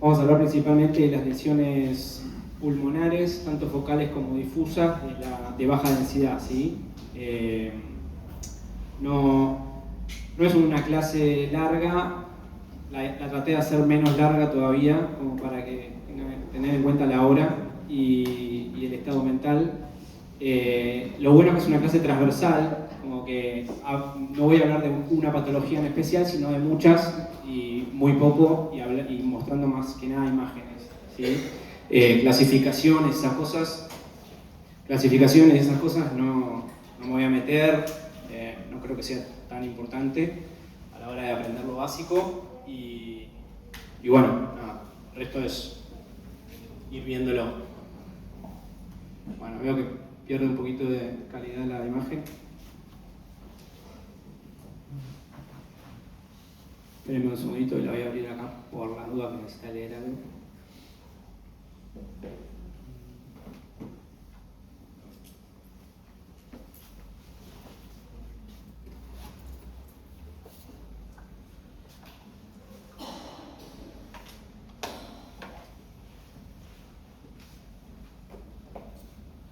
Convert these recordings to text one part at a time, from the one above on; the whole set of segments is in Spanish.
Vamos a hablar principalmente de las lesiones pulmonares, tanto focales como difusas, de baja densidad, ¿sí? No es una clase larga, la traté de hacer menos larga todavía, como para que tener en cuenta la hora y el estado mental. Lo bueno es que es una clase transversal, como que no voy a hablar de una patología en especial, sino de muchas y muy poco, y mostrando más que nada imágenes, ¿sí? Clasificaciones, esas cosas no me voy a meter, no creo que sea tan importante a la hora de aprender lo básico y bueno, nada, el resto es ir viéndolo. Bueno, veo que pierde un poquito de calidad la imagen. Espérenme un segundito y la voy a abrir acá por la duda que necesita leer algo.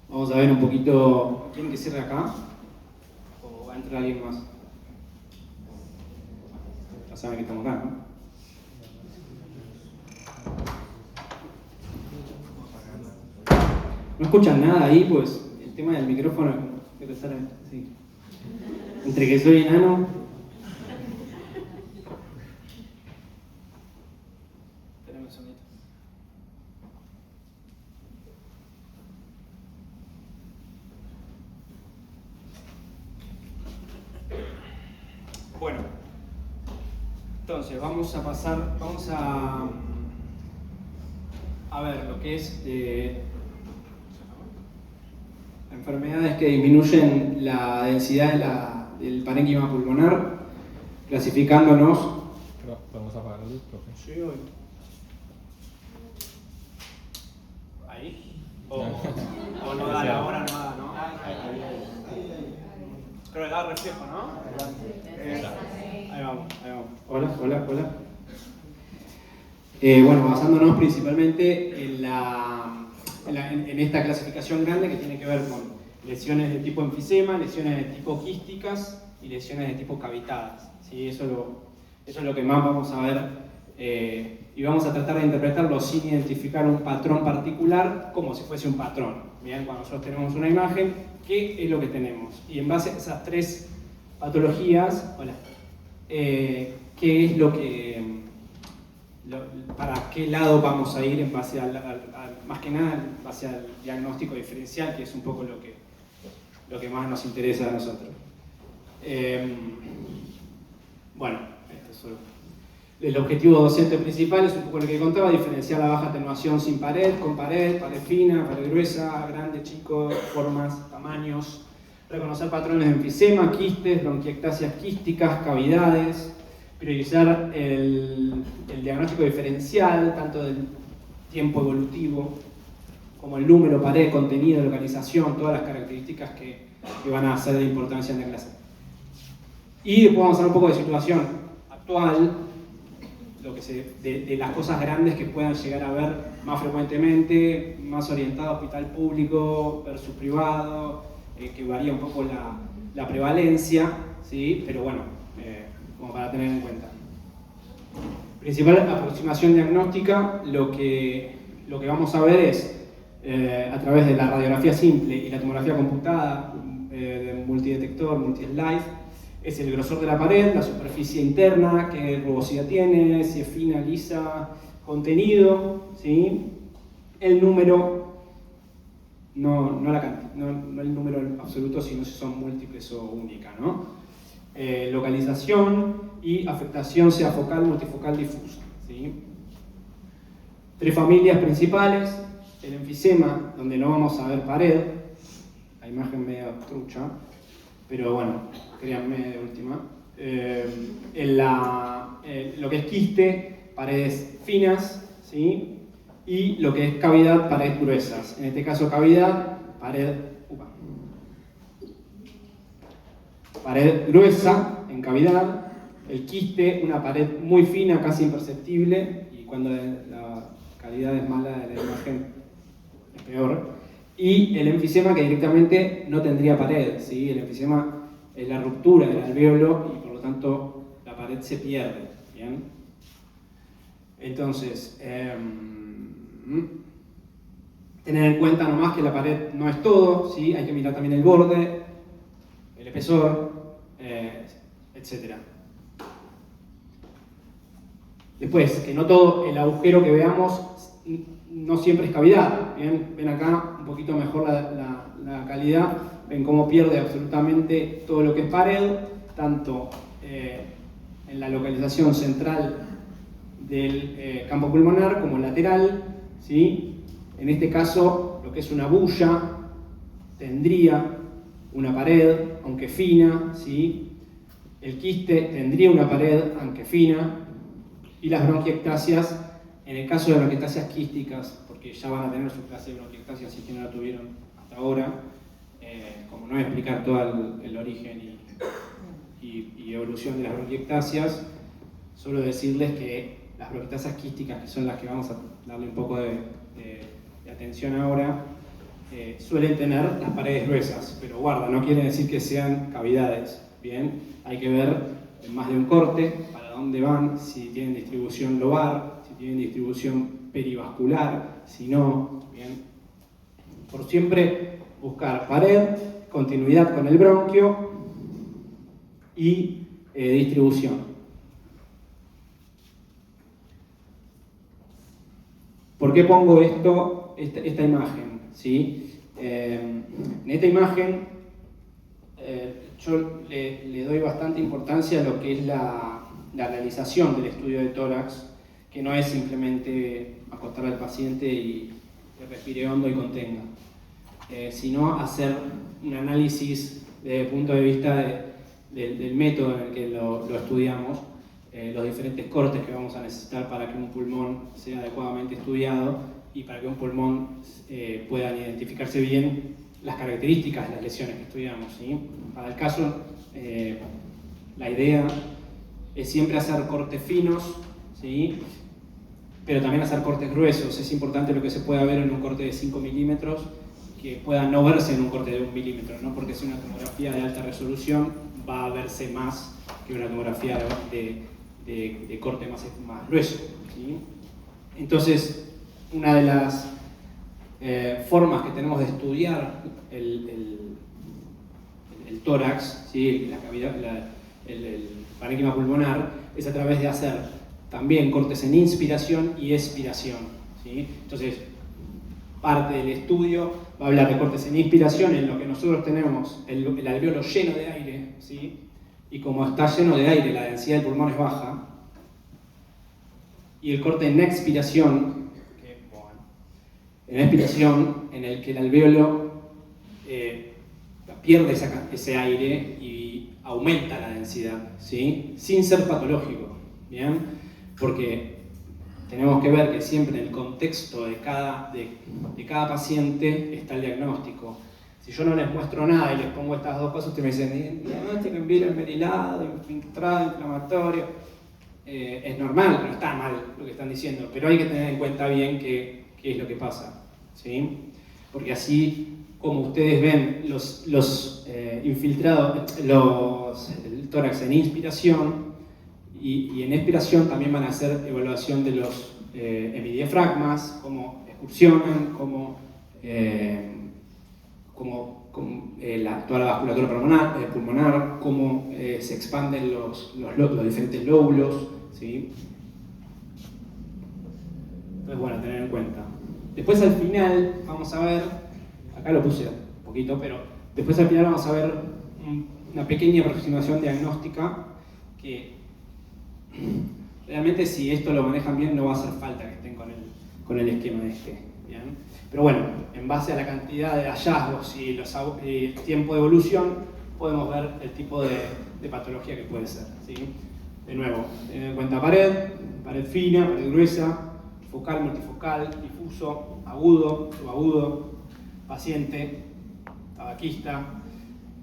Vamos a ver un poquito. ¿Quieren que cierre acá? ¿O va a entrar alguien más? Ya saben que estamos acá, ¿no? ¿No escuchan nada ahí? Pues el tema del micrófono es como que estar así. Entre que soy enano. Espérame un segundito. Bueno, entonces vamos a ver lo que es enfermedades que disminuyen la densidad del parénquima pulmonar, clasificándonos. ¿Podemos apagar la luz, profe? Sí, hoy. ¿Ahí? O no da la hora, no da, ¿no? Creo que da reflejo, ¿no? Ahí vamos. Hola. Bueno, basándonos principalmente en esta clasificación grande que tiene que ver con lesiones de tipo enfisema, lesiones de tipo quísticas y lesiones de tipo cavitadas, ¿sí? Eso es lo que más vamos a ver y vamos a tratar de interpretarlo sin identificar un patrón particular como si fuese un patrón. Bien, cuando nosotros tenemos una imagen, ¿qué es lo que tenemos? Y en base a esas tres patologías, ¿qué es lo que... para qué lado vamos a ir en base más que nada en base al diagnóstico diferencial, que es un poco lo que más nos interesa a nosotros. Bueno, esto es solo. El objetivo docente principal es un poco lo que contaba: diferenciar la baja atenuación sin pared, con pared fina, pared gruesa, grande, chico, formas, tamaños, reconocer patrones de enfisema, quistes, bronquiectasias quísticas, cavidades, priorizar el diagnóstico diferencial, tanto del tiempo evolutivo como el número, pared, contenido, localización, todas las características que van a ser de importancia en la clase. Y después vamos a hablar un poco de situación actual, de las cosas grandes que puedan llegar a ver más frecuentemente, más orientado a hospital público versus privado, que varía un poco la prevalencia, ¿sí? Pero bueno, como para tener en cuenta. Principal aproximación diagnóstica, lo que vamos a ver es a través de la radiografía simple y la tomografía computada, de multidetector, multi-slide, es el grosor de la pared, la superficie interna, qué rugosidad tiene, si es fina, lisa, contenido, ¿sí? El número, no el número absoluto, sino si son múltiples o únicas, ¿no? Localización y afectación, sea focal, multifocal, difusa, ¿sí? Tres familias principales: el enfisema, donde no vamos a ver pared, la imagen medio trucha, pero bueno, créanme de última. Lo que es quiste, paredes finas, ¿sí? Y lo que es cavidad, paredes gruesas. En este caso cavidad, pared gruesa en cavidad, el quiste, una pared muy fina, casi imperceptible y cuando la calidad es mala de la imagen es peor. Y el enfisema que directamente no tendría pared, ¿sí? El enfisema es la ruptura del alvéolo y por lo tanto la pared se pierde, ¿bien? Entonces, tener en cuenta nomás que la pared no es todo, ¿sí? Hay que mirar también el borde, el espesor, etc. Después, que no todo el agujero que veamos no siempre es cavidad. ¿Bien? Ven acá un poquito mejor la calidad, ven cómo pierde absolutamente todo lo que es pared, tanto en la localización central del campo pulmonar como lateral, ¿sí? En este caso, lo que es una bulla tendría una pared, aunque fina, ¿sí? El quiste tendría una pared, aunque fina, y las bronquiectasias, en el caso de bronquiectasias quísticas, porque ya van a tener su clase de bronquiectasia si es que no la tuvieron hasta ahora, como no voy a explicar todo el origen y evolución de las bronquiectasias, solo decirles que las bronquiectasias quísticas, que son las que vamos a darle un poco de atención ahora, suelen tener las paredes gruesas, pero guarda, no quiere decir que sean cavidades, ¿bien? Hay que ver en más de un corte para dónde van, si tienen distribución lobar, si tienen distribución perivascular, si no, ¿bien? Por siempre buscar pared, continuidad con el bronquio y distribución. ¿Por qué pongo esta imagen? ¿Sí? En esta imagen yo le doy bastante importancia a lo que es la realización del estudio de tórax, que no es simplemente acostar al paciente y que respire hondo y contenga, sino hacer un análisis desde el punto de vista del método en el que lo estudiamos, los diferentes cortes que vamos a necesitar para que un pulmón sea adecuadamente estudiado y para que un pulmón puedan identificarse bien las características de las lesiones que estudiamos, ¿sí? Para el caso, la idea es siempre hacer cortes finos, ¿sí? Pero también hacer cortes gruesos. Es importante lo que se pueda ver en un corte de 5 milímetros, que pueda no verse en un corte de 1 milímetro, ¿no? Porque si una tomografía de alta resolución va a verse más que una tomografía de corte más grueso, ¿sí? Entonces, una de las formas que tenemos de estudiar el tórax, ¿sí? La cavidad, el parénquima pulmonar, es a través de hacer también cortes en inspiración y expiración, ¿sí? Entonces, parte del estudio va a hablar de cortes en inspiración, en lo que nosotros tenemos el alvéolo lleno de aire, ¿sí? Y como está lleno de aire, la densidad del pulmón es baja. Y el corte en expiración, en expiración, en el que el alvéolo pierde ese aire y aumenta la densidad, ¿sí? Sin ser patológico, ¿bien? Porque tenemos que ver que siempre en el contexto de cada paciente está el diagnóstico. Si yo no les muestro nada y les pongo estas dos cosas, ustedes me dicen, diagnóstico en virus merilado, infiltrado, inflamatorio. Es normal, no está mal lo que están diciendo, pero hay que tener en cuenta bien qué es lo que pasa, ¿sí? Porque así como ustedes ven los infiltrados, el tórax en inspiración y en expiración también van a hacer evaluación de los hemidiafragmas, cómo excursionan, toda la vasculatura pulmonar, cómo se expanden los diferentes lóbulos, ¿sí? Entonces, bueno, tener en cuenta. Después al final vamos a ver, acá lo puse un poquito, pero después al final vamos a ver una pequeña aproximación diagnóstica que realmente si esto lo manejan bien no va a hacer falta que estén con el esquema este, ¿bien? Pero bueno, en base a la cantidad de hallazgos y el tiempo de evolución, podemos ver el tipo de patología que puede ser, ¿sí? De nuevo, tener en cuenta pared fina, pared gruesa, focal, multifocal, difuso, agudo, subagudo, paciente, tabaquista,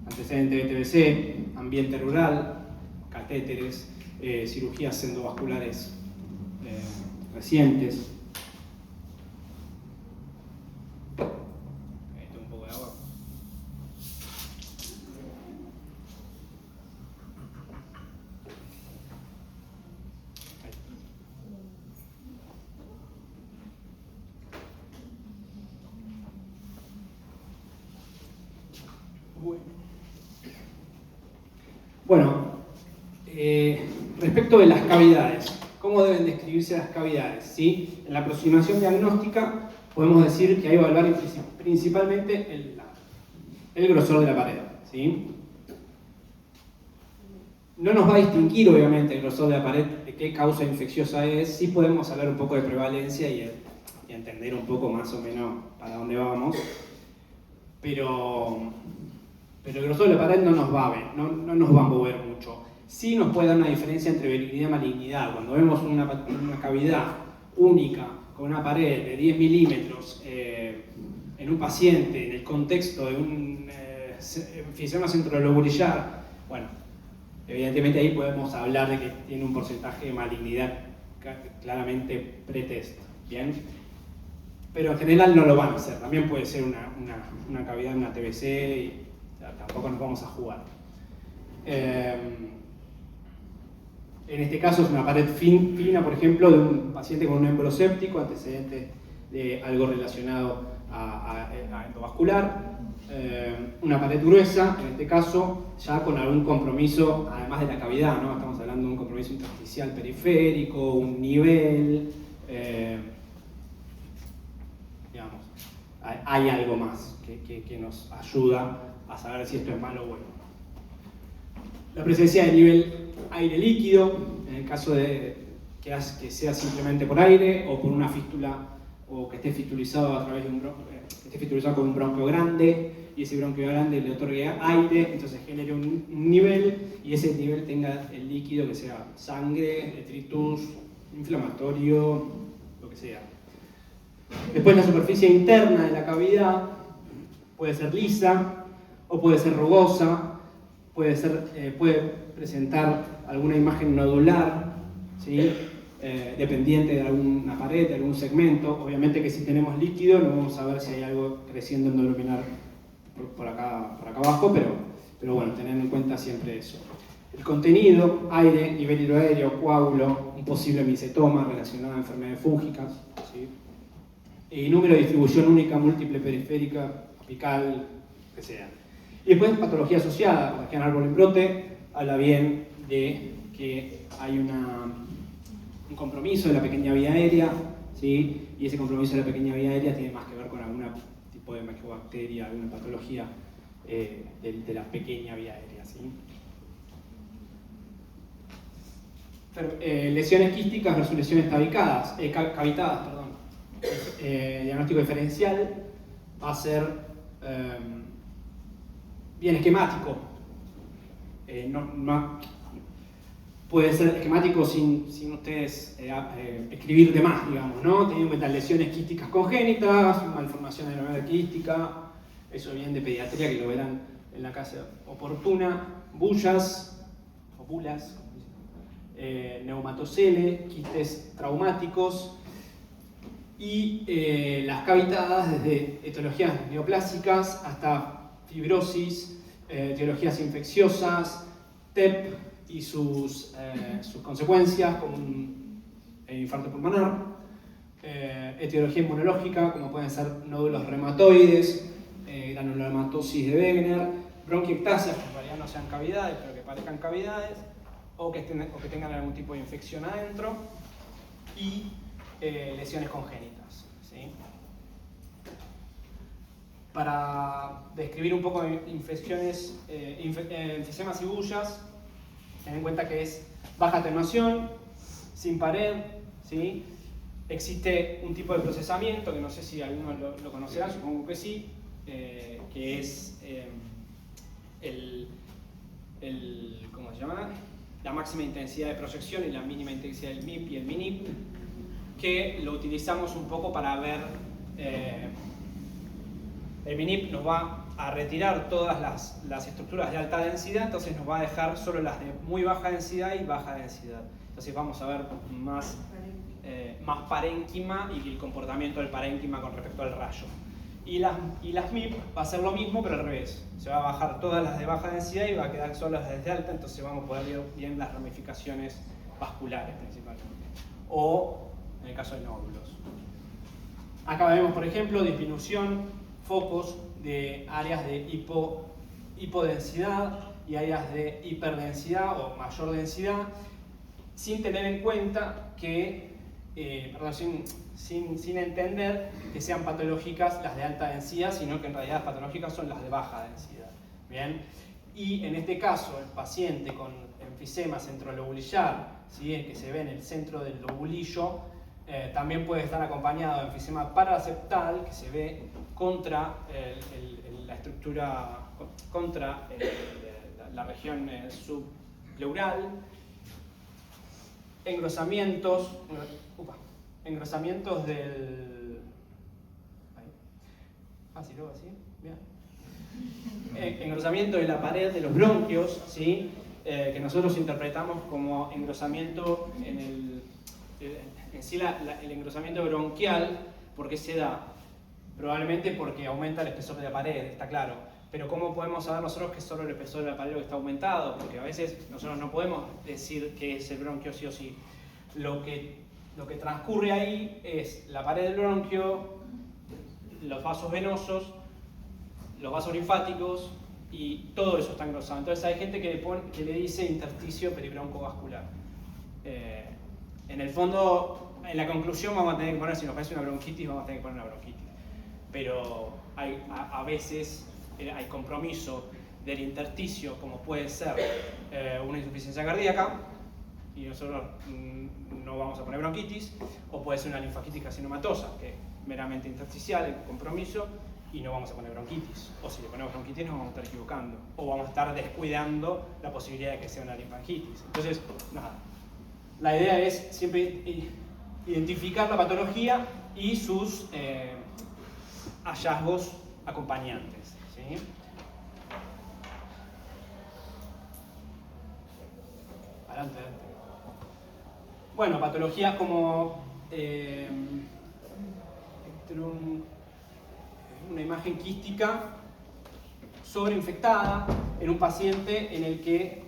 antecedente de TBC, ambiente rural, catéteres, cirugías endovasculares recientes. Ahí tengo un poco de agua. Bueno, respecto de las cavidades, ¿cómo deben describirse las cavidades? ¿Sí? En la aproximación diagnóstica podemos decir que hay que evaluar principalmente el grosor de la pared. ¿Sí? No nos va a distinguir, obviamente, el grosor de la pared de qué causa infecciosa es. Sí podemos hablar un poco de prevalencia y entender un poco más o menos para dónde vamos. Pero el grosor de la pared no nos va a mover mucho. Sí nos puede dar una diferencia entre benignidad y malignidad. Cuando vemos una cavidad única con una pared de 10 milímetros en un paciente, en el contexto de un enfisema centrolobulillar, bueno, evidentemente ahí podemos hablar de que tiene un porcentaje de malignidad claramente pretest. ¿Bien? Pero en general no lo van a hacer. También puede ser una cavidad en una TBC y tampoco nos vamos a jugar. En este caso es una pared fina, por ejemplo, de un paciente con un emboloséptico, antecedente de algo relacionado a endovascular. Una pared gruesa, en este caso, ya con algún compromiso, además de la cavidad, ¿no? Estamos hablando de un compromiso intersticial periférico, un nivel, digamos, hay algo más que nos ayuda a saber si esto es malo o bueno. La presencia de nivel aire líquido, en el caso de que sea simplemente por aire o por una fístula, o que esté fistulizado a través de que esté fistulizado con un bronquio grande, y ese bronquio grande le otorgue aire, entonces genere un nivel, y ese nivel tenga el líquido que sea sangre, detritus, inflamatorio, lo que sea. Después la superficie interna de la cavidad puede ser lisa o puede ser rugosa, puede presentar alguna imagen nodular, ¿sí? Dependiente de alguna pared, de algún segmento. Obviamente que si tenemos líquido no vamos a ver si hay algo creciendo endoluminar por acá abajo, pero bueno, tener en cuenta siempre eso. El contenido, aire, nivel hidroaéreo, coágulo, un posible micetoma relacionado a enfermedades fúngicas, ¿sí? Y número de distribución única, múltiple, periférica, apical, que sea. Y después patología asociada, como que en árbol en brote, habla bien de que hay un compromiso de la pequeña vía aérea, ¿sí? Y ese compromiso de la pequeña vía aérea tiene más que ver con algún tipo de mycobacteria, alguna patología de la pequeña vía aérea, ¿sí? Lesiones quísticas versus lesiones cavitadas, perdón. Diagnóstico diferencial va a ser bien esquemático. Puede ser esquemático sin ustedes escribir de más, digamos, ¿no? Teniendo en cuenta lesiones quísticas congénitas, malformación de la memoria quística, eso viene de pediatría, que lo verán en la clase oportuna, bullas, o bulas, neumatocele, quistes traumáticos, y las cavitadas desde etiologías neoplásicas hasta fibrosis, etiologías infecciosas, TEP y sus consecuencias como un infarto pulmonar, etiología inmunológica como pueden ser nódulos reumatoides, granulomatosis de Wegener, bronquiectasias que en realidad no sean cavidades pero que parezcan cavidades o que tengan algún tipo de infección adentro, y lesiones congénitas, ¿sí? Para describir un poco de infecciones, enfisemas y bullas, ten en cuenta que es baja atenuación, sin pared, ¿sí? Existe un tipo de procesamiento que no sé si algunos lo conocerán, supongo que sí, que es ¿cómo se llama? La máxima intensidad de proyección y la mínima intensidad del MIP y el MINIP, que lo utilizamos un poco para ver. El MINIP nos va a retirar todas las estructuras de alta densidad, entonces nos va a dejar solo las de muy baja densidad y baja densidad. Entonces vamos a ver más más parénquima y el comportamiento del parénquima con respecto al rayo. Y las MIP va a ser lo mismo, pero al revés. Se va a bajar todas las de baja densidad y va a quedar solo las de alta, entonces vamos a poder ver bien las ramificaciones vasculares principalmente. O en el caso de nódulos. Acá vemos, por ejemplo, disminución, focos de áreas de hipodensidad y áreas de hiperdensidad o mayor densidad, sin tener en cuenta que, sin entender que sean patológicas las de alta densidad, sino que en realidad las patológicas son las de baja densidad. ¿Bien? Y en este caso, el paciente con enfisema centrolobulillar, ¿sí?, el que se ve en el centro del lobulillo, también puede estar acompañado de enfisema paraseptal, que se ve contra la estructura, contra la región subpleural, engrosamientos del... Así, luego así, bien. Engrosamiento de la pared de los bronquios, ¿sí?, que nosotros interpretamos como engrosamiento en sí el engrosamiento bronquial. ¿Por qué se da? Probablemente porque aumenta el espesor de la pared, está claro. Pero ¿cómo podemos saber nosotros que es solo el espesor de la pared lo que está aumentado? Porque a veces nosotros no podemos decir que es el bronquio sí o sí. Lo que transcurre ahí es la pared del bronquio, los vasos venosos, los vasos linfáticos y todo eso está engrosado. Entonces hay gente que le dice intersticio peribroncovascular. En el fondo, en la conclusión vamos a tener que poner, si nos parece una bronquitis, vamos a tener que poner una bronquitis. Pero a veces hay compromiso del intersticio, como puede ser una insuficiencia cardíaca, y nosotros no vamos a poner bronquitis, o puede ser una linfaquitis carcinomatosa, que es meramente intersticial, el compromiso, y no vamos a poner bronquitis. O si le ponemos bronquitis nos vamos a estar equivocando, o vamos a estar descuidando la posibilidad de que sea una linfangitis. Entonces, nada. La idea es siempre identificar la patología y sus hallazgos acompañantes, ¿sí? Adelante. Bueno, patologías como una imagen quística sobreinfectada en un paciente en el que,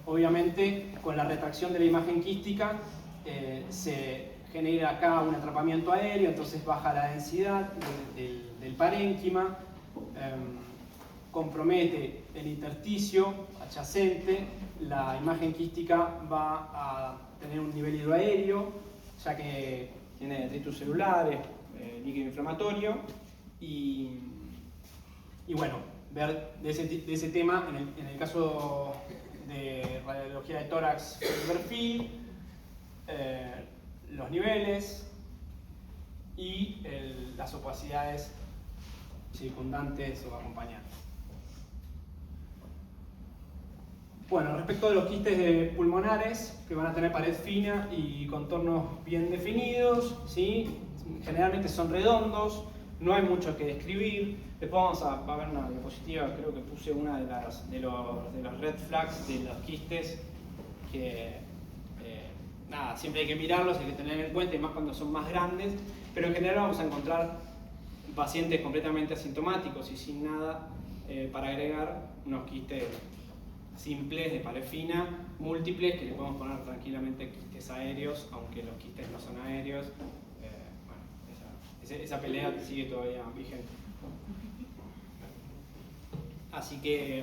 obviamente, con la retracción de la imagen quística se genera acá un atrapamiento aéreo, entonces baja la densidad del parénquima, compromete el intersticio adyacente, la imagen quística va a tener un nivel hidroaéreo, ya que tiene detritus celulares, líquido inflamatorio, y bueno, ver de ese tema en el caso de radiología de tórax de perfil, los niveles y las opacidades circundantes o acompañantes. Bueno, respecto de los quistes pulmonares, que van a tener pared fina y contornos bien definidos, ¿sí? Generalmente son redondos, no hay mucho que describir. Después vamos a ver una diapositiva, creo que puse una de los red flags de los quistes, que nada, siempre hay que mirarlos, hay que tener en cuenta, y más cuando son más grandes, pero en general vamos a encontrar pacientes completamente asintomáticos y sin nada para agregar, unos quistes simples de pared fina, múltiples, que le podemos poner tranquilamente quistes aéreos, aunque los quistes no son aéreos. Bueno, esa pelea sigue todavía vigente. Así que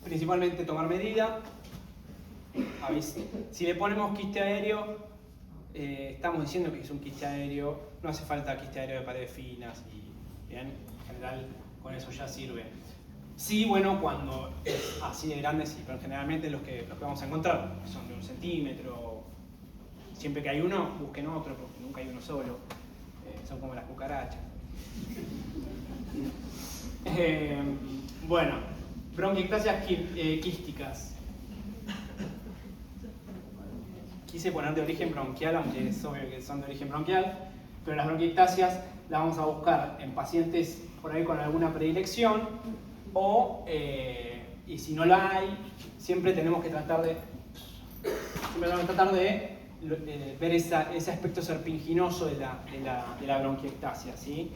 principalmente tomar medida. Si le ponemos quiste aéreo, estamos diciendo que es un quiste aéreo, no hace falta quiste aéreo de paredes finas, y bien, en general con eso ya sirve. Sí, bueno, cuando es así de grande, sí, pero generalmente los que vamos a encontrar son de 1 centímetro. Siempre que hay uno, busquen otro, porque nunca hay uno solo. Son como las cucarachas. Bueno, bronquiectasias quísticas. Quise poner de origen bronquial, aunque es obvio que son de origen bronquial, pero las bronquiectasias las vamos a buscar en pacientes por ahí con alguna predilección, y si no la hay, siempre tenemos que tratar de siempre vamos a tratar de ver ese aspecto serpinginoso de la bronquiectasia, ¿sí?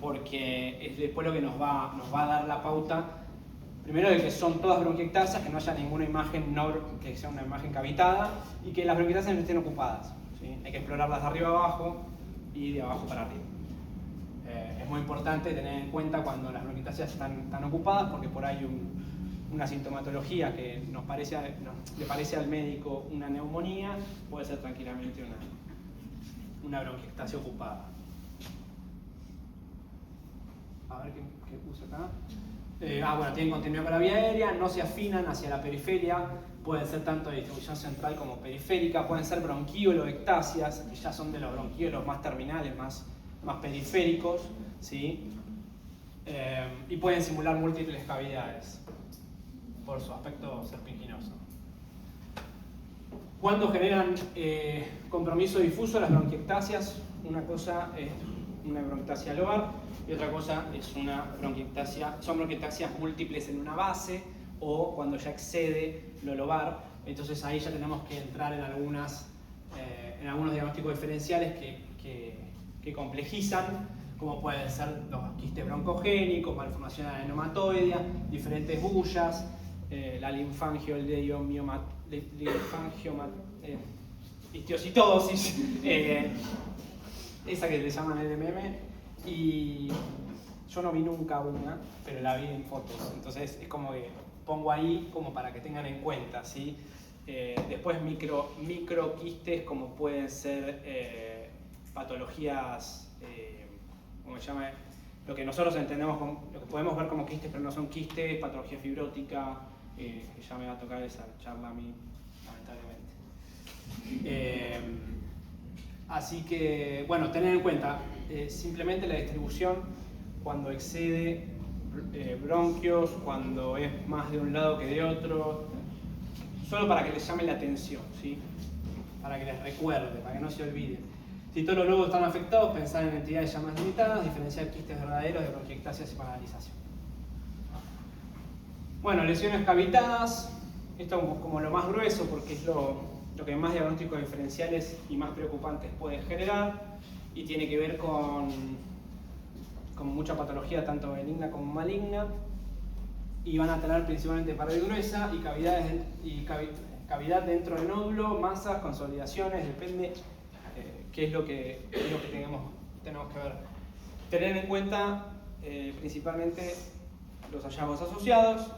Porque es después lo que nos va a dar la pauta, primero de que son todas bronquiectasias, que no haya ninguna imagen, que sea una imagen cavitada, y que las bronquiectasias no estén ocupadas, ¿sí? Hay que explorarlas de arriba abajo y de abajo para arriba. Es muy importante tener en cuenta cuando las bronquiectasias están ocupadas, porque por ahí una sintomatología que le parece al médico una neumonía, puede ser tranquilamente una bronquiectasia ocupada. A ver qué puse acá. Bueno, tienen continuidad con la vía aérea, no se afinan hacia la periferia, pueden ser tanto de distribución central como periférica, pueden ser bronquioloectasias, que ya son de los bronquiolos más terminales, más periféricos, ¿sí? Y pueden simular múltiples cavidades por su aspecto serpinginoso. Cuando generan compromiso difuso las bronquiectasias, una cosa es una bronquiectasia lobar y otra cosa es son bronquiectasias múltiples en una base o cuando ya excede lo lobar. Entonces ahí ya tenemos que entrar en algunos diagnósticos diferenciales que complejizan, como pueden ser los quistes broncogénicos, malformación adenomatoidea, diferentes bullas, la histiocitosis, esa que le llaman LMM, y yo no vi nunca una, pero la vi en fotos, entonces es como que pongo ahí como para que tengan en cuenta, ¿sí? Después microquistes como pueden ser patologías, ¿cómo se llama? Lo que nosotros entendemos, lo que podemos ver como quistes, pero no son quistes, patología fibrótica, que ya me va a tocar esa charla a mí, lamentablemente. Así que, bueno, tener en cuenta simplemente la distribución cuando excede bronquios, cuando es más de un lado que de otro, solo para que les llame la atención, ¿sí? Para que les recuerde, para que no se olviden. Si todos los lobos están afectados, pensar en entidades ya más limitadas, diferenciar quistes verdaderos de bronquiectasias y paralización. Bueno, lesiones cavitadas, esto es como lo más grueso porque es lo que más diagnósticos diferenciales y más preocupantes pueden generar y tiene que ver con mucha patología, tanto benigna como maligna, y van a tener principalmente pared gruesa y cavidad dentro del nódulo, masas, consolidaciones, depende qué es lo que tenemos que ver. Tener en cuenta principalmente los hallazgos asociados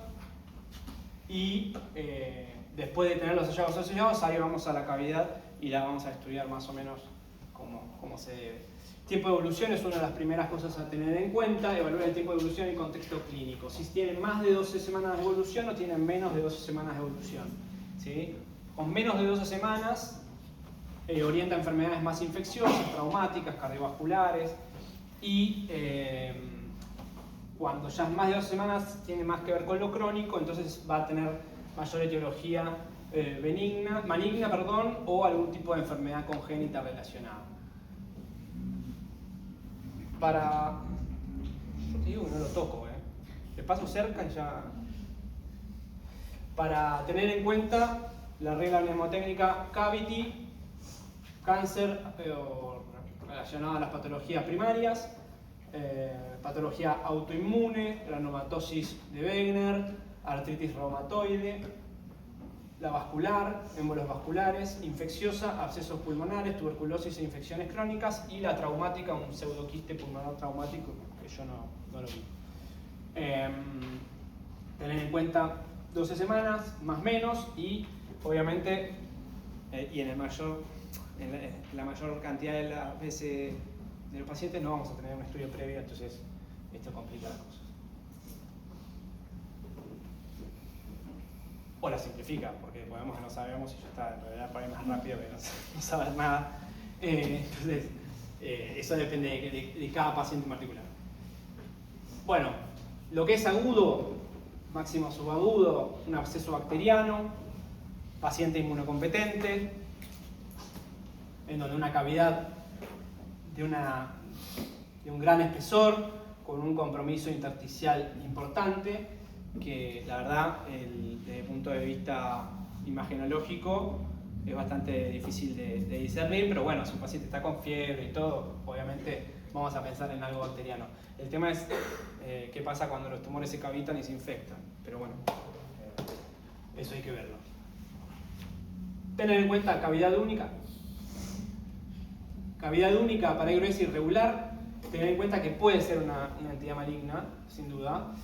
y después de tener los hallazgos asociados, ahí vamos a la cavidad y la vamos a estudiar más o menos como se debe. Tiempo de evolución es una de las primeras cosas a tener en cuenta, evaluar el tiempo de evolución en contexto clínico. Si tienen más de 12 semanas de evolución o tienen menos de 12 semanas de evolución, ¿sí? Con menos de 12 semanas orienta a enfermedades más infecciosas, traumáticas, cardiovasculares y cuando ya es más de 2 semanas tiene más que ver con lo crónico, entonces va a tener mayor etiología maligna, o algún tipo de enfermedad congénita relacionada. Yo te digo que no lo toco, le paso cerca y ya. Para tener en cuenta la regla mnemotécnica cavity, cáncer relacionado a las patologías primarias, patología autoinmune, granulomatosis de Wegener, artritis reumatoide, la vascular, émbolos vasculares, infecciosa, abscesos pulmonares, tuberculosis e infecciones crónicas, y la traumática, un pseudoquiste pulmonar traumático, que yo no lo vi. Tener en cuenta 12 semanas, más o menos, y obviamente, y en la mayor cantidad de las veces de los pacientes no vamos a tener un estudio previo, entonces esto complica las cosas. O la simplifica, porque podemos que no sabemos y ya está, en realidad por ahí más rápido que no saber nada. Entonces, eso depende de cada paciente en particular. Bueno, lo que es agudo, máximo subagudo, un absceso bacteriano, paciente inmunocompetente, en donde una cavidad de un gran espesor, con un compromiso intersticial importante, que la verdad, desde el punto de vista imagenológico, es bastante difícil de discernir, pero bueno, si un paciente está con fiebre y todo, obviamente vamos a pensar en algo bacteriano. El tema es qué pasa cuando los tumores se cavitan y se infectan, pero bueno, eso hay que verlo. Tener en cuenta cavidad única. Cavidad única para gruesa irregular, tener en cuenta que puede ser una entidad maligna, sin duda.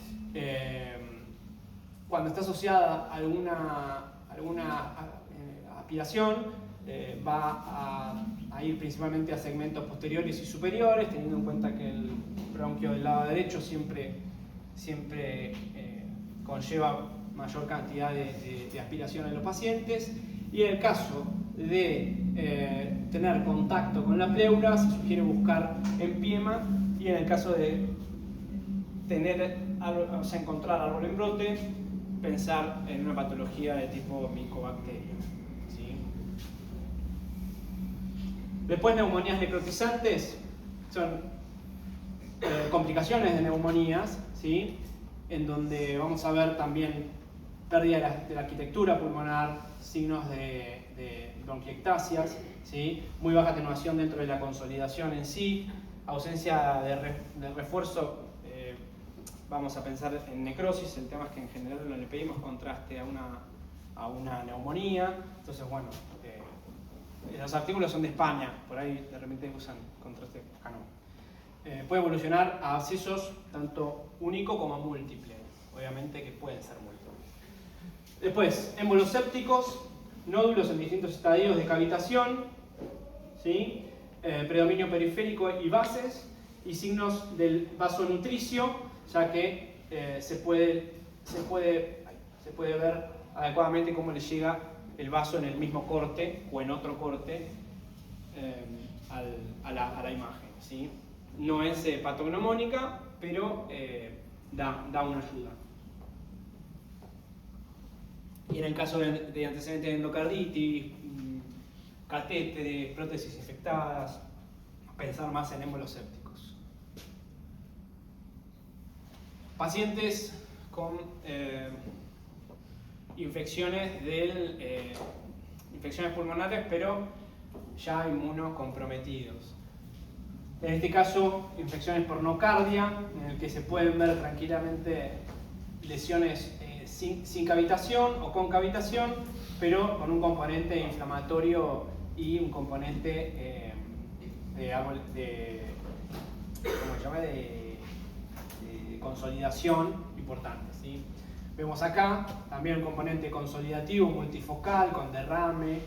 Cuando está asociada a alguna aspiración, va a ir principalmente a segmentos posteriores y superiores, teniendo en cuenta que el bronquio del lado derecho siempre conlleva mayor cantidad de aspiración en los pacientes. Y en el caso de tener contacto con la pleura, se sugiere buscar empiema, y en el caso de encontrar árbol en brote, pensar en una patología de tipo micobacteria. ¿Sí? Después, neumonías necrotizantes son complicaciones de neumonías, ¿sí? En donde vamos a ver también pérdida de la arquitectura pulmonar, signos de bronquiectasias, ¿sí? Muy baja atenuación dentro de la consolidación en sí, ausencia de refuerzo. Vamos a pensar en necrosis. El tema es que en general no le pedimos contraste a una neumonía. Entonces, bueno, los artículos son de España, por ahí de repente usan contraste, acá no. Puede evolucionar a abscesos tanto único como múltiple, obviamente que pueden ser múltiples. Después, émbolos sépticos, nódulos en distintos estadios de cavitación, ¿sí? Predominio periférico y bases, y signos del vasonutricio, ya que se puede ver adecuadamente cómo le llega el vaso en el mismo corte o en otro corte a la imagen, ¿sí? No es patognomónica, pero da una ayuda. Y en el caso de antecedentes de endocarditis, catéteres, prótesis infectadas, pensar más en émbolos sépticos. Pacientes con infecciones pulmonares, pero ya inmunocomprometidos. En este caso, infecciones por nocardia, en el que se pueden ver tranquilamente lesiones sin cavitación o con cavitación, pero con un componente inflamatorio y un componente de consolidación importante, ¿sí? Vemos acá también un componente consolidativo multifocal con derrame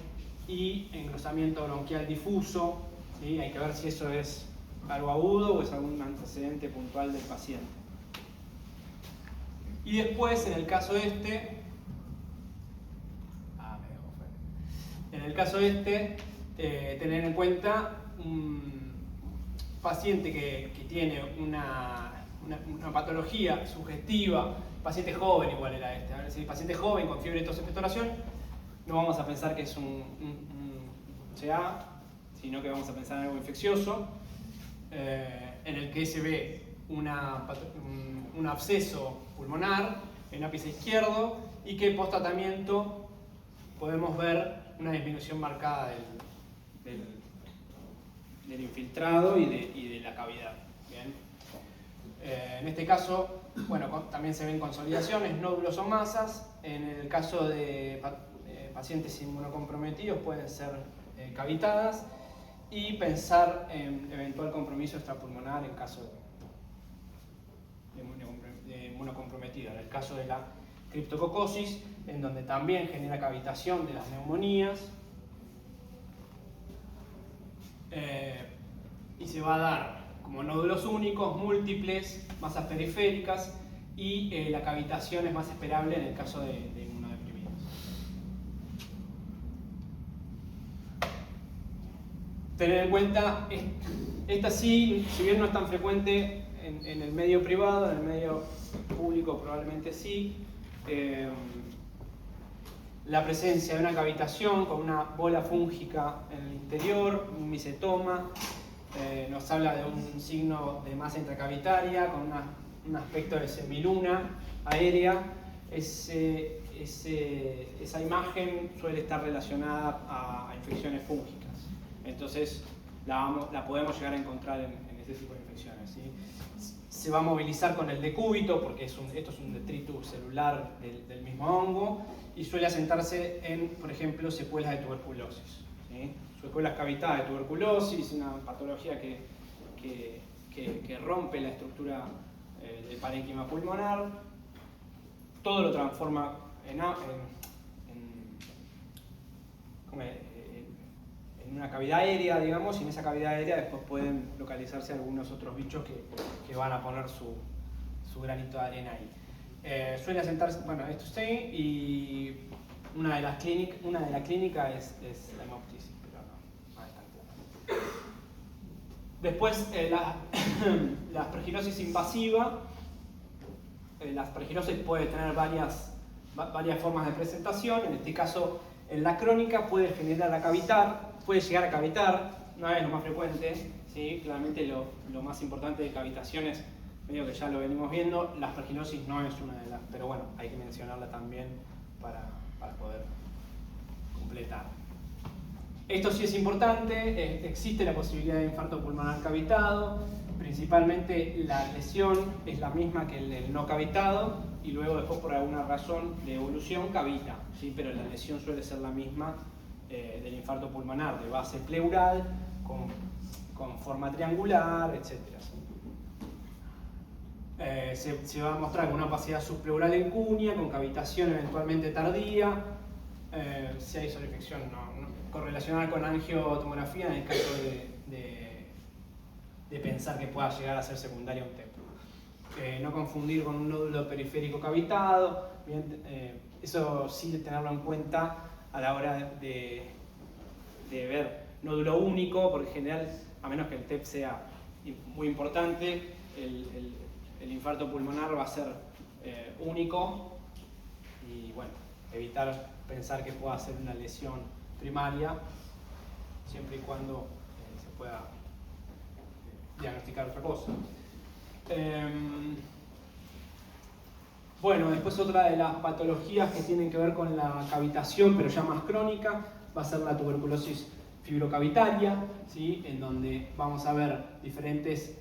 y engrosamiento bronquial difuso, ¿sí? Hay que ver si eso es algo agudo o es algún antecedente puntual del paciente. Y después, en el caso este, tener en cuenta un paciente que tiene una patología sugestiva, paciente joven igual era este, a ver, si paciente joven con fiebre, tos, expectoración, no vamos a pensar que es un CA, sino que vamos a pensar en algo infeccioso, en el que se ve un absceso pulmonar en ápice izquierdo y que post tratamiento podemos ver una disminución marcada del infiltrado y de la cavidad. Bien. En este caso, bueno, también se ven consolidaciones, nódulos o masas. En el caso de pacientes inmunocomprometidos pueden ser cavitadas, y pensar en eventual compromiso extrapulmonar en caso de inmunocomprometido. En el caso de la criptococosis, en donde también genera cavitación de las neumonías, y se va a dar como nódulos únicos, múltiples, masas periféricas, y la cavitación es más esperable en el caso de inmunodeprimidos. Tener en cuenta, esta sí, si bien no es tan frecuente en el medio privado, en el medio público probablemente sí, la presencia de una cavitación con una bola fúngica en el interior, un micetoma, nos habla de un signo de masa intracavitaria con un aspecto de semiluna aérea, esa imagen suele estar relacionada a infecciones fúngicas. Entonces la podemos llegar a encontrar en este tipo de infecciones, ¿sí? Se va a movilizar con el decúbito porque esto es un detritus celular del mismo hongo y suele asentarse en, por ejemplo, secuelas de tuberculosis, ¿sí? Secuelas cavitadas de tuberculosis, una patología que rompe la estructura del parénquima pulmonar, todo lo transforma en una cavidad aérea, digamos, y en esa cavidad aérea después pueden localizarse algunos otros bichos que van a poner su granito de arena ahí. Suele asentarse, bueno, esto sí, y una de las clínicas es la hemoptisis, pero no es tan clara. Después, la aspergilosis invasiva. La aspergilosis puede tener varias formas de presentación. En este caso, en la crónica puede llegar a cavitar, no es lo más frecuente, ¿sí? Claramente lo más importante de cavitación es, medio que ya lo venimos viendo, la aspergilosis no es una de las, pero bueno, hay que mencionarla también para poder completar. Esto sí es importante, existe la posibilidad de infarto pulmonar cavitado, principalmente la lesión es la misma que el no cavitado y luego después por alguna razón de evolución cavita, ¿sí? Pero la lesión suele ser la misma del infarto pulmonar, de base pleural, con forma triangular, etc. Se va a mostrar con una opacidad subpleural en cuña, con cavitación eventualmente tardía, si hay sobreinfección correlacionada con angiotomografía en el caso de pensar que pueda llegar a ser secundaria un TEP. No confundir con un nódulo periférico cavitado, bien, eso sí tenerlo en cuenta a la hora de ver nódulo único, porque en general, a menos que el TEP sea muy importante, el infarto pulmonar va a ser único y bueno, evitar pensar que pueda ser una lesión primaria, siempre y cuando se pueda diagnosticar otra cosa. Bueno, después otra de las patologías que tienen que ver con la cavitación, pero ya más crónica, va a ser la tuberculosis fibrocavitaria, ¿sí? En donde vamos a ver diferentes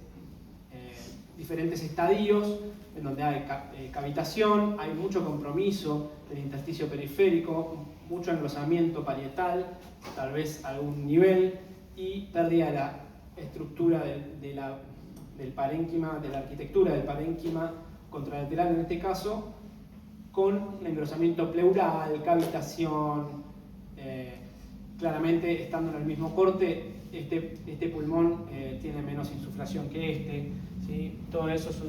estadios, en donde hay cavitación, hay mucho compromiso del intersticio periférico, mucho engrosamiento parietal, tal vez a algún nivel, y pérdida de la estructura del parénquima, de la arquitectura del parénquima contralateral en este caso, con un engrosamiento pleural, cavitación, claramente estando en el mismo corte, este pulmón tiene menos insuflación que este, ¿sí? Todo eso se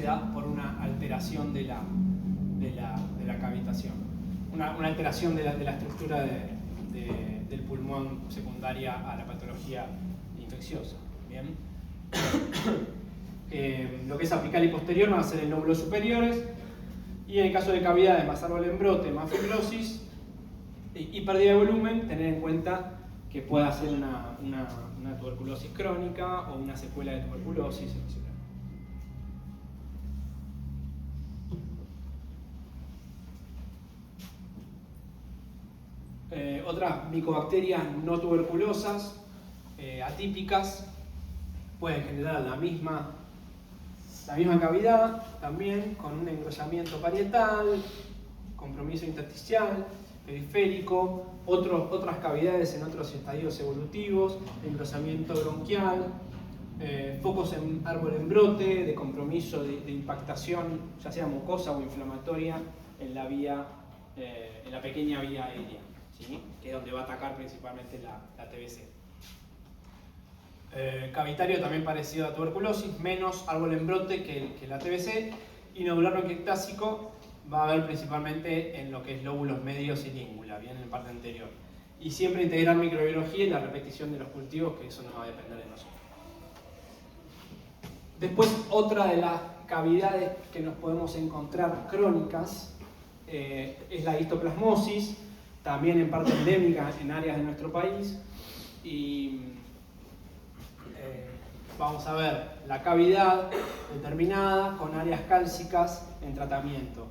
da por una alteración de la cavitación, una alteración de la estructura del pulmón secundaria a la patología infecciosa. ¿Bien? Lo que es apical y posterior van a ser en lóbulos superiores, y en el caso de cavidades más árbol en brote, más fibrosis y pérdida de volumen, tener en cuenta que pueda ser una tuberculosis crónica o una secuela de tuberculosis, etc. Otras micobacterias no tuberculosas, atípicas, pueden generar la misma cavidad, también con un engrosamiento parietal, compromiso intersticial, periférico, otras cavidades en otros estadios evolutivos, engrosamiento bronquial, focos en árbol en brote, de compromiso de impactación, ya sea mucosa o inflamatoria, en la pequeña vía aérea, ¿sí? Que es donde va a atacar principalmente la TBC. Cavitario también parecido a tuberculosis, menos árbol en brote que la TBC, y nodular bronquiectásico va a haber principalmente en lo que es lóbulos medios y língula, bien en la parte anterior. Y siempre integrar microbiología y la repetición de los cultivos, que eso no va a depender de nosotros. Después, otra de las cavidades que nos podemos encontrar crónicas es la histoplasmosis, también en parte endémica en áreas de nuestro país, y vamos a ver la cavidad determinada con áreas cálcicas en tratamiento.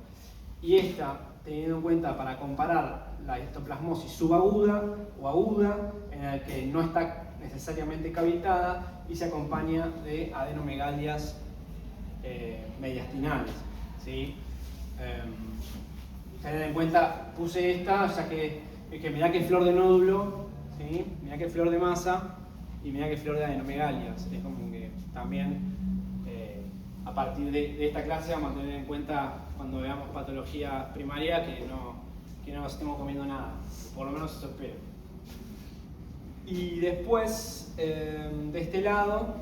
Y esta, teniendo en cuenta para comparar la histoplasmosis subaguda o aguda, en la que no está necesariamente cavitada y se acompaña de adenomegalias mediastinales, ¿sí? Tener en cuenta, puse esta, ya que mirá que flor de nódulo, ¿sí? Mirá que flor de masa y mirá que flor de adenomegalias. Es como que también a partir de esta clase vamos a tener en cuenta cuando veamos patología primaria que no nos estemos comiendo nada, por lo menos eso espero. Y después, de este lado,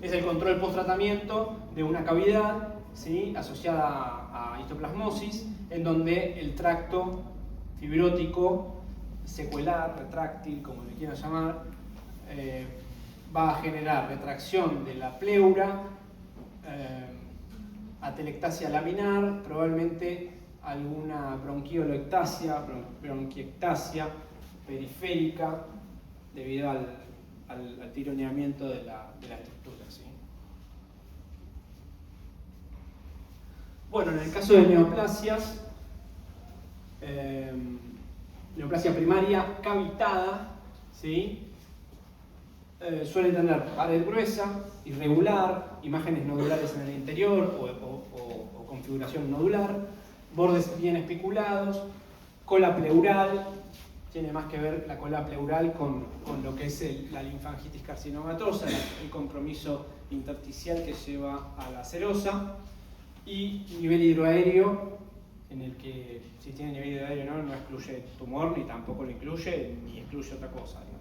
es el control post-tratamiento de una cavidad, ¿sí? Asociada a histoplasmosis, en donde el tracto fibrótico, secuelar, retráctil, como le quieran llamar, va a generar retracción de la pleura, atelectasia laminar, probablemente alguna bronquiectasia periférica debido al tironeamiento de la estructura, ¿sí? Bueno, en el caso de neoplasias, neoplasia primaria cavitada, ¿sí? Suele tener pared gruesa, irregular, imágenes nodulares en el interior o configuración nodular, bordes bien espiculados, cola pleural. Tiene más que ver la cola pleural con lo que es la linfangitis carcinomatosa, el compromiso intersticial que lleva a la serosa, y nivel hidroaéreo, en el que si tiene nivel hidroaéreo no excluye tumor, ni tampoco lo incluye, ni excluye otra cosa, digamos.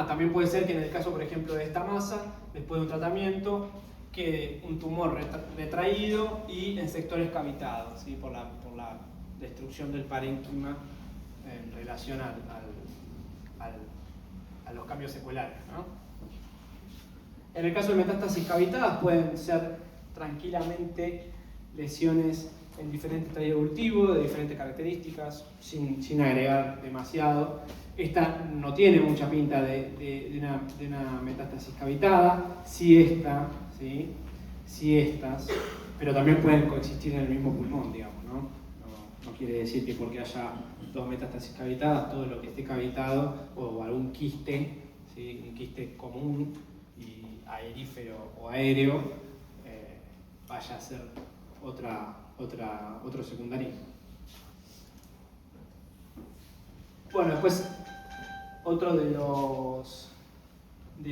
También puede ser que en el caso, por ejemplo, de esta masa, después de un tratamiento, quede un tumor retraído y en sectores cavitados, ¿sí? por la destrucción del parénquima en relación a los cambios seculares, ¿no? En el caso de metástasis cavitadas pueden ser tranquilamente lesiones en diferentes estadios evolutivos, de diferentes características, sin agregar demasiado. Esta no tiene mucha pinta de una metástasis cavitada, sí esta, ¿sí? Sí estas, pero también pueden coexistir en el mismo pulmón, digamos, ¿no? No quiere decir que porque haya dos metástasis cavitadas, todo lo que esté cavitado o algún quiste, ¿sí? Un quiste común y aerífero o aéreo, vaya a ser otro secundarismo. Bueno, después otro de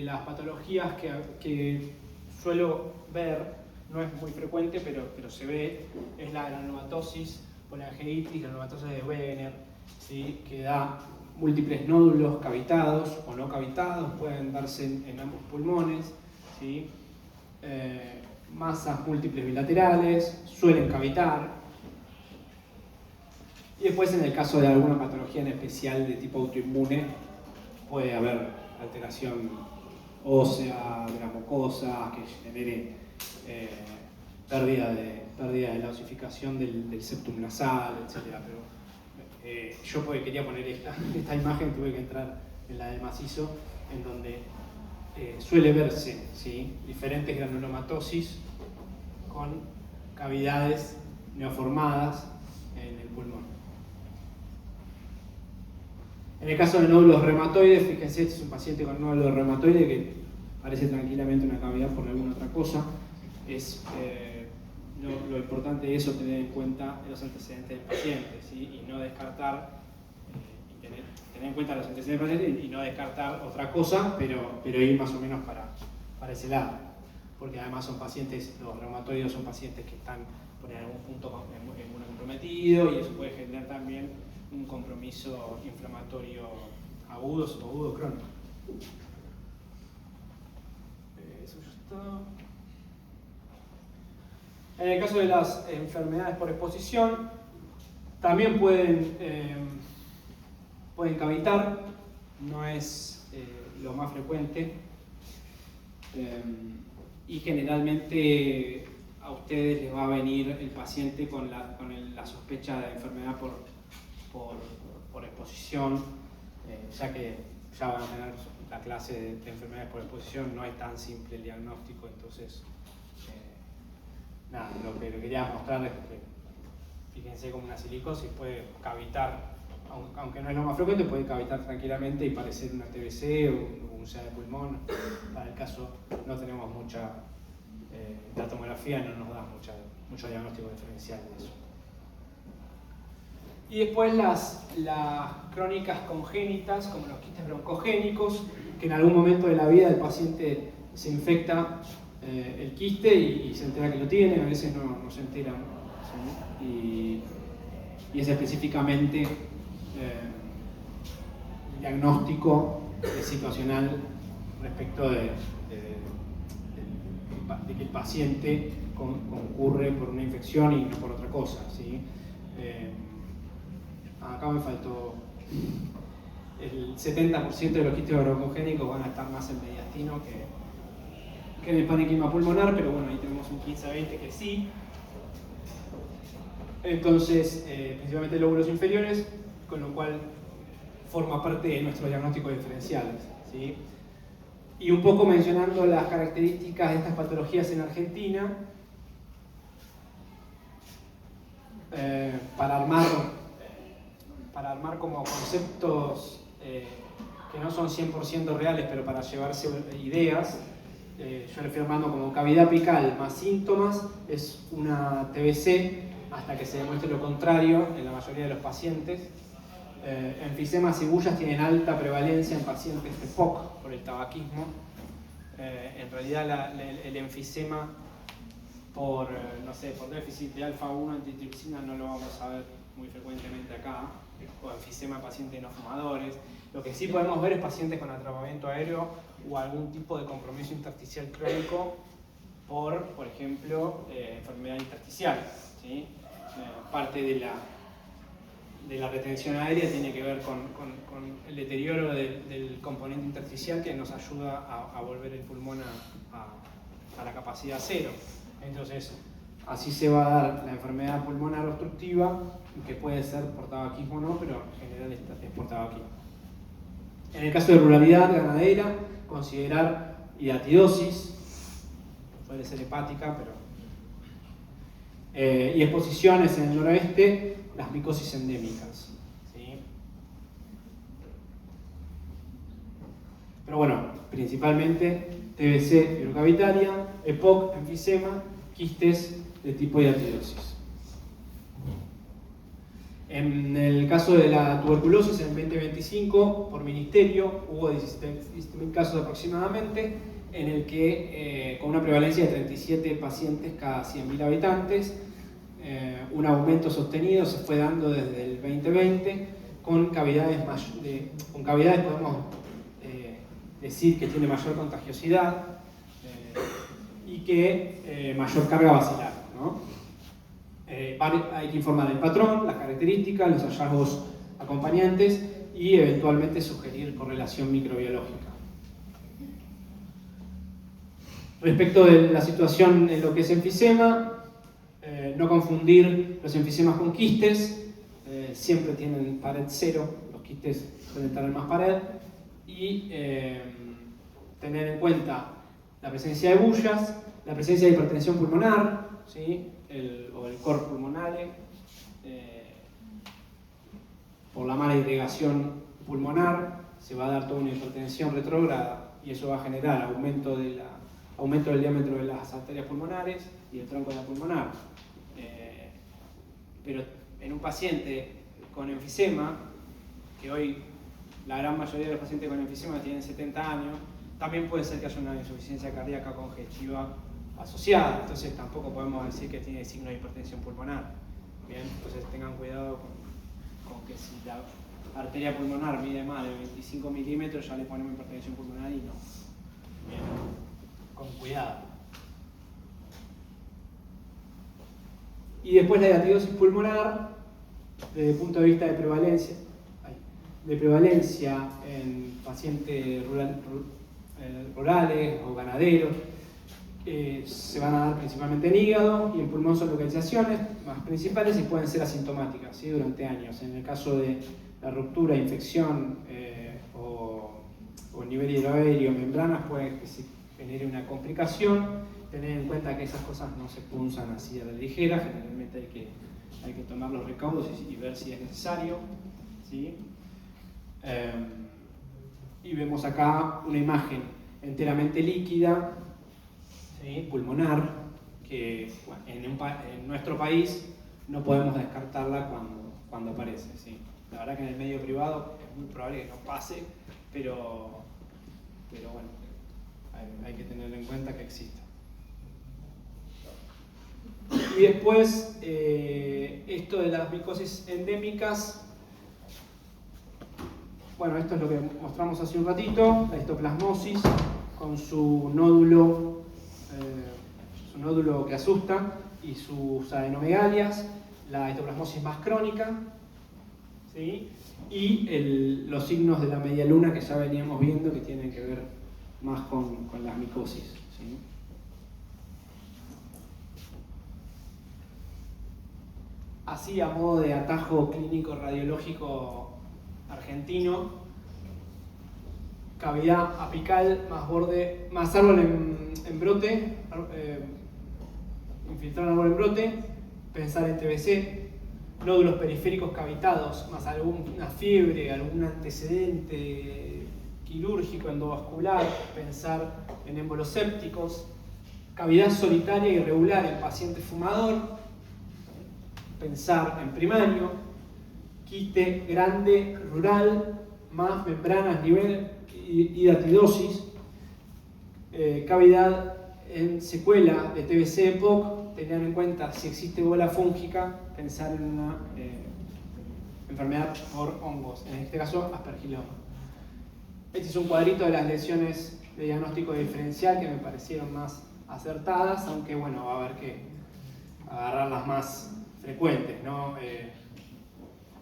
las patologías que suelo ver, no es muy frecuente, pero se ve, es la granulomatosis poliangeitis, granulomatosis de Wegener, ¿sí? Que da múltiples nódulos cavitados o no cavitados, pueden darse en ambos pulmones, ¿sí? Masas múltiples bilaterales, suelen cavitar. Y después, en el caso de alguna patología en especial de tipo autoinmune, puede haber alteración ósea de las mucosas que genere pérdida de la osificación del septum nasal, etc. Pero yo quería poner esta imagen, tuve que entrar en la de macizo, en donde suele verse, ¿sí? Diferentes granulomatosis con cavidades neoformadas en el pulmón. En el caso de nódulos reumatoides, fíjense, este es un paciente con nódulo reumatoide que parece tranquilamente una cavidad por alguna otra cosa. Lo importante de eso, tener en cuenta los antecedentes del paciente, ¿sí? Y no descartar, tener en cuenta los antecedentes del paciente y no descartar otra cosa, pero ir más o menos para ese lado. Porque además son pacientes, los reumatoides son pacientes que están por algún punto inmunocomprometido y eso puede generar también un compromiso inflamatorio agudo, subagudo, crónico. Eso ya está. En el caso de las enfermedades por exposición, también pueden cavitar, no es lo más frecuente, y generalmente a ustedes les va a venir el paciente con la sospecha de enfermedad por exposición, ya que ya van a tener la clase de enfermedades por exposición, no es tan simple el diagnóstico, entonces nada, lo que quería mostrar es que fíjense como una silicosis puede cavitar, aunque no es lo más frecuente, puede cavitar tranquilamente y parecer una TBC o un SEA de pulmón. Para el caso no tenemos mucha, la tomografía no nos da mucho diagnóstico diferencial de eso. Y después las crónicas congénitas, como los quistes broncogénicos, que en algún momento de la vida el paciente se infecta el quiste y se entera que lo tiene, a veces no se entera, ¿sí? Y es específicamente diagnóstico situacional respecto de que el paciente concurre por una infección y no por otra cosa, ¿sí? Acá me faltó el 70% de los quistes broncogénicos van a estar más en mediastino que en el parenquima pulmonar, pero bueno, ahí tenemos un 15-20 que sí. Entonces, principalmente lóbulos inferiores, con lo cual forma parte de nuestros diagnósticos diferenciales, ¿sí? Y un poco mencionando las características de estas patologías en Argentina, para armar como conceptos que no son 100% reales, pero para llevarse ideas, yo le fui armando como cavidad apical más síntomas, es una TBC, hasta que se demuestre lo contrario en la mayoría de los pacientes. Enfisemas y bullas tienen alta prevalencia en pacientes de POC por el tabaquismo. En realidad el enfisema por déficit de alfa-1 antitripsina no lo vamos a ver muy frecuentemente acá, o enfisema en pacientes no fumadores. Lo que sí podemos ver es pacientes con atrapamiento aéreo o algún tipo de compromiso intersticial crónico por ejemplo, enfermedad intersticial, ¿sí? Parte de la retención aérea tiene que ver con el deterioro del componente intersticial que nos ayuda a volver el pulmón a la capacidad cero. Entonces, así se va a dar la enfermedad pulmonar obstructiva, que puede ser por tabaquismo o no, pero en general es por tabaquismo. En el caso de ruralidad ganadera, considerar hidatidosis, puede ser hepática, pero y exposiciones en el noroeste, las micosis endémicas, ¿sí? Pero bueno, principalmente TBC fibrocavitaria, EPOC, enfisema, quistes de tipo hidatidosis. En el caso de la tuberculosis, en el 2025, por ministerio, hubo 17.000 casos aproximadamente, en el que, con una prevalencia de 37 pacientes cada 100.000 habitantes, un aumento sostenido se fue dando desde el 2020, con cavidades podemos decir que tiene mayor contagiosidad y que mayor carga basilar, ¿no? Hay que informar el patrón, las características, los hallazgos acompañantes y eventualmente sugerir correlación microbiológica. Respecto de la situación en lo que es enfisema, no confundir los enfisemas con quistes, siempre tienen pared cero, los quistes suelen tener más pared, y tener en cuenta la presencia de bullas, la presencia de hipertensión pulmonar, ¿sí? O el cor pulmonale, por la mala irrigación pulmonar se va a dar toda una hipertensión retrógrada y eso va a generar aumento del diámetro de las arterias pulmonares y el tronco de la pulmonar. Pero en un paciente con enfisema, que hoy la gran mayoría de los pacientes con enfisema tienen 70 años, también puede ser que haya una insuficiencia cardíaca congestiva asociada, entonces tampoco podemos decir que tiene signo de hipertensión pulmonar. Bien, entonces tengan cuidado con que si la arteria pulmonar mide más de 25 milímetros ya le ponemos hipertensión pulmonar y no. Bien, con cuidado. Y después la hidatidosis pulmonar, desde el punto de vista de prevalencia en pacientes rurales o ganaderos, se van a dar principalmente en hígado y en pulmón son localizaciones más principales y pueden ser asintomáticas, ¿sí? Durante años. En el caso de la ruptura, infección o o nivel hidroaéreo, membranas, puede que se genere una complicación. Tener en cuenta que esas cosas no se punzan así a la ligera, generalmente hay que tomar los recaudos y ver si es necesario, ¿sí? Y vemos acá una imagen enteramente líquida, ¿sí? Pulmonar, que bueno, en nuestro país no podemos descartarla cuando aparece, ¿sí? La verdad que en el medio privado es muy probable que no pase, pero bueno, hay que tener en cuenta que existe. Y después, esto de las micosis endémicas, bueno, esto es lo que mostramos hace un ratito, la histoplasmosis con su nódulo que asusta y sus adenomegalias, la histoplasmosis más crónica, ¿sí? Y los signos de la media luna que ya veníamos viendo que tienen que ver más con las micosis, ¿sí? Así, a modo de atajo clínico radiológico argentino, cavidad apical más árbol en brote, infiltrar árbol en brote, pensar en TBC, nódulos periféricos cavitados, más alguna fiebre, algún antecedente quirúrgico endovascular, pensar en émbolos sépticos, cavidad solitaria irregular en paciente fumador, pensar en primario, quiste grande, rural, más membranas, nivel y datidosis, cavidad en secuela de TBC EPOC, tener en cuenta si existe bola fúngica, pensar en una enfermedad por hongos, en este caso aspergiloma. Este es un cuadrito de las lesiones de diagnóstico diferencial que me parecieron más acertadas, aunque bueno, va a haber que agarrar las más frecuentes, ¿no?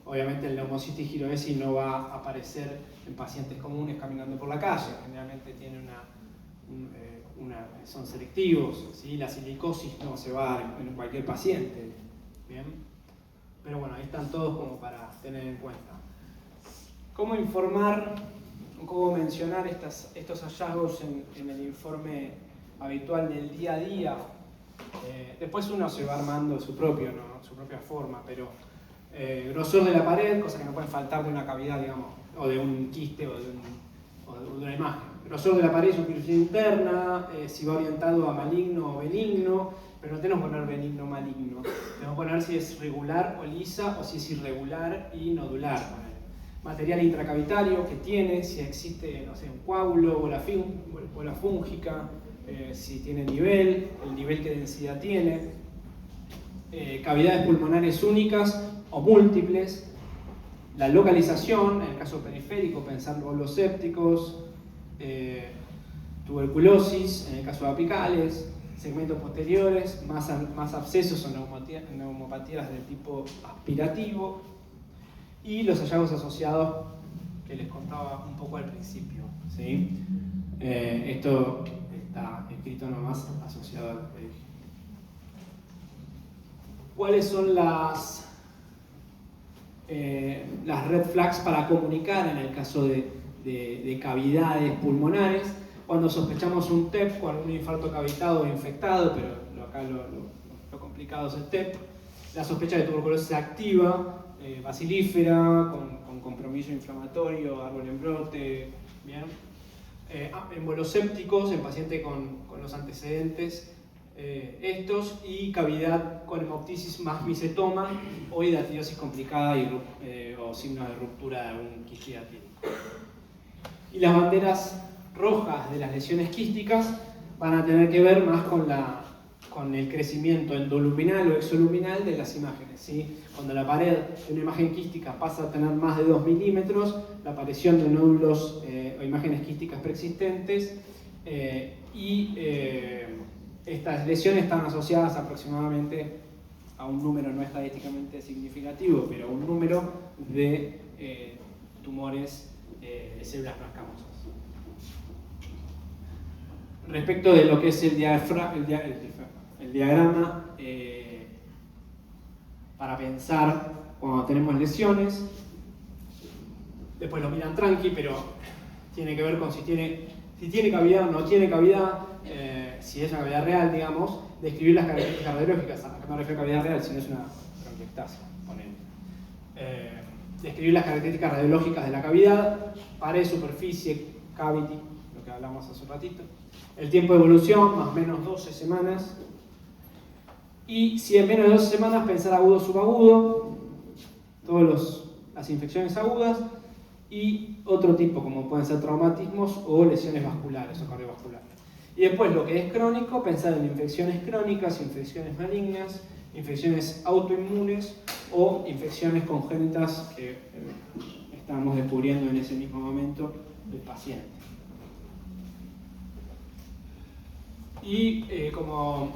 Obviamente el neumocitis girovesi no va a aparecer en pacientes comunes caminando por la calle, generalmente tiene son selectivos, ¿sí? La silicosis no se va a dar en cualquier paciente, ¿bien? Pero bueno, ahí están todos como para tener en cuenta. ¿Cómo informar, cómo mencionar estos hallazgos en el informe habitual del día a día? Después uno se va armando su propia forma, pero grosor de la pared, cosas que no pueden faltar de una cavidad, digamos, o de un quiste o de una imagen. Grosor de la pared, superficie interna, si va orientado a maligno o benigno, pero no tenemos que poner benigno o maligno. Tenemos que poner si es regular o lisa o si es irregular y nodular. Material intracavitario que tiene, si existe, no sé, un coágulo, bola fúngica, si tiene nivel, el nivel que densidad tiene, cavidades pulmonares únicas o múltiples, la localización, en el caso periférico, pensar en lóbulos sépticos, tuberculosis, en el caso de apicales, segmentos posteriores, más abscesos o neumopatías de tipo aspirativo, y los hallazgos asociados que les contaba un poco al principio, ¿sí? Esto está escrito nomás asociado al que dije. ¿Cuáles son las red flags para comunicar en el caso de cavidades pulmonares? Cuando sospechamos un TEP o algún infarto cavitado o infectado, pero acá lo complicado es el TEP. La sospecha de tuberculosis activa, bacilífera, con compromiso inflamatorio, árbol en brote, ¿bien? Émbolos sépticos en paciente con los antecedentes estos, y cavidad con hemoptisis más micetoma o hidatidiosis complicada o signos de ruptura de algún quiste hidatídico. Y las banderas rojas de las lesiones quísticas van a tener que ver más con el crecimiento endoluminal o exoluminal de las imágenes, ¿sí? Cuando la pared de una imagen quística pasa a tener más de 2 milímetros, la aparición de nódulos o imágenes quísticas preexistentes, estas lesiones están asociadas aproximadamente a un número no estadísticamente significativo, pero a un número de tumores de células no escamosas. Respecto de lo que es el diagrama para pensar cuando tenemos lesiones, después lo miran tranqui, pero tiene que ver con si tiene cavidad o no tiene cavidad, si es una cavidad real, digamos, describir las características radiológicas. Acá no me refiero a cavidad real, sino es una bronquiectasia, ponele. Describir las características radiológicas de la cavidad, pared, superficie, cavity, lo que hablamos hace un ratito. El tiempo de evolución, más o menos 12 semanas. Y si en menos de 12 semanas, pensar agudo, subagudo, todas las infecciones agudas, y otro tipo, como pueden ser traumatismos o lesiones vasculares o cardiovasculares. Y después, lo que es crónico, pensar en infecciones crónicas, infecciones malignas, infecciones autoinmunes o infecciones congénitas que estábamos descubriendo en ese mismo momento del paciente. Y como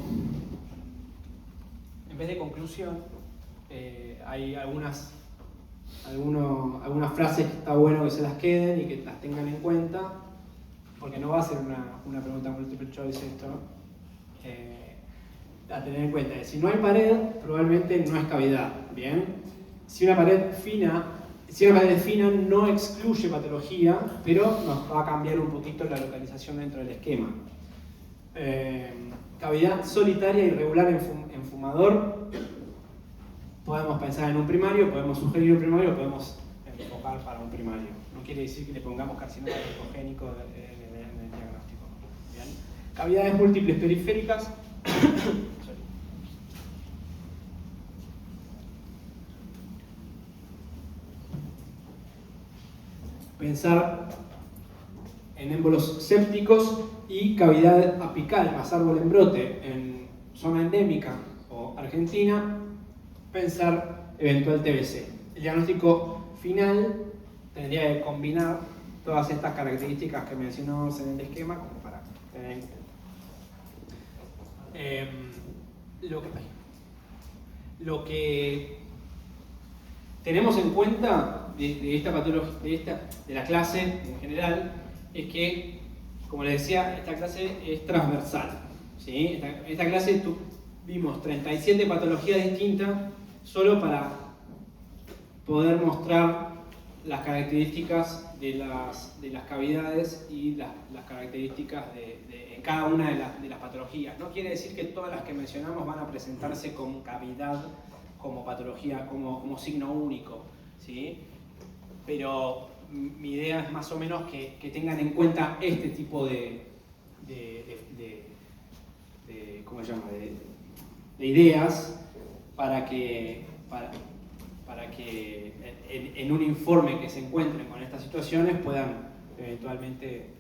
en vez de conclusión, hay algunas frases que está bueno que se las queden y que las tengan en cuenta, porque no va a ser una pregunta multiple choice esto. A tener en cuenta, si no hay pared, probablemente no es cavidad, ¿bien? Si una pared fina no excluye patología, pero nos va a cambiar un poquito la localización dentro del esquema. Cavidad solitaria irregular en fumador, podemos pensar en un primario, podemos sugerir un primario, podemos enfocar para un primario. No quiere decir que le pongamos carcinoma ecogénico en el diagnóstico. ¿Bien? Cavidades múltiples periféricas. Pensar en émbolos sépticos y cavidad apical más árbol en brote en zona endémica o Argentina, pensar eventual TBC. El diagnóstico final tendría que combinar todas estas características que mencionamos en el esquema como para tener en cuenta. Lo que tenemos en cuenta de esta patología, de la clase en general, es que, como les decía, esta clase es transversal, ¿sí? Esta clase vimos 37 patologías distintas solo para poder mostrar las características de las cavidades y las características en cada una de las patologías. No quiere decir que todas las que mencionamos van a presentarse con cavidad como patología, como signo único, ¿sí? Pero mi idea es más o menos que tengan en cuenta este tipo ¿cómo se llama? De ideas para que en un informe que se encuentren con estas situaciones puedan eventualmente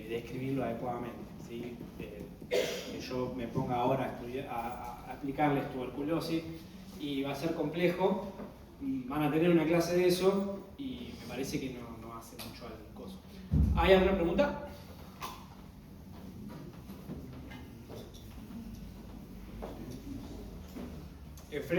describirlo adecuadamente, ¿sí? Que yo me ponga ahora a aplicarles tuberculosis y va a ser complejo, van a tener una clase de eso y me parece que no hace mucho al coso. ¿Hay alguna pregunta? Frente